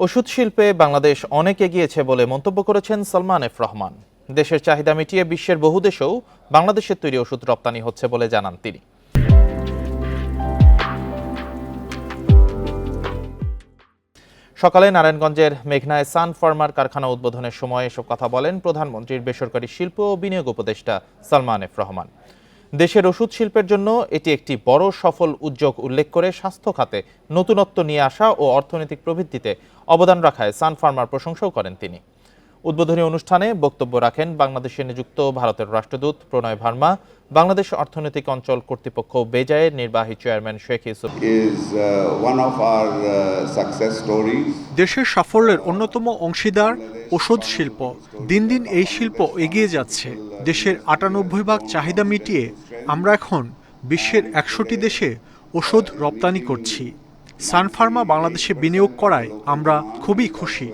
ওষুধ শিল্পে বাংলাদেশ অনেক এগিয়েছে বলে মন্তব্য করেছেন সালমান এফ রহমান। দেশের চাহিদা মিটিয়ে বিশ্বের বহু দেশেও বাংলাদেশের তৈরি ওষুধ রপ্তানি হচ্ছে বলে জানান তিনি। সকালে নারায়ণগঞ্জের মেঘনায় সান ফার্মার কারখানা উদ্বোধনের সময় এসব কথা বলেন প্রধানমন্ত্রীর বেসরকারি শিল্প ও বিনিয়োগ উপদেষ্টা সালমান এফ রহমান। দেশের ওষুধ শিল্পের জন্য এটি একটি বড় সফল উদ্যোগ উল্লেখ করে স্বাস্থ্য খাতে নতুনত্ব নিয়ে আসা ও অর্থনৈতিক প্রবৃদ্ধিতে অবদান রাখায় সান ফার্মার প্রশংসাও করেন তিনি। উদ্বোধনী অনুষ্ঠানে বক্তব্য রাখেন বাংলাদেশে নিযুক্ত ভারতের রাষ্ট্রদূত প্রণয় ভার্মা, বাংলাদেশ অর্থনৈতিক অঞ্চল কর্তৃপক্ষ বেজায়ের নির্বাহী চেয়ারম্যান শেখ ইউসুফ। দেশের সাফল্যের অন্যতম অংশীদার ওষুধ শিল্প। দিন দিন এই শিল্প এগিয়ে যাচ্ছে। দেশের ৯৮% চাহিদা মিটিয়ে আমরা এখন বিশ্বের ১০০টি দেশে ওষুধ রপ্তানি করছি। সান ফার্মা বাংলাদেশে বিনিয়োগ করায় আমরা খুবই খুশি।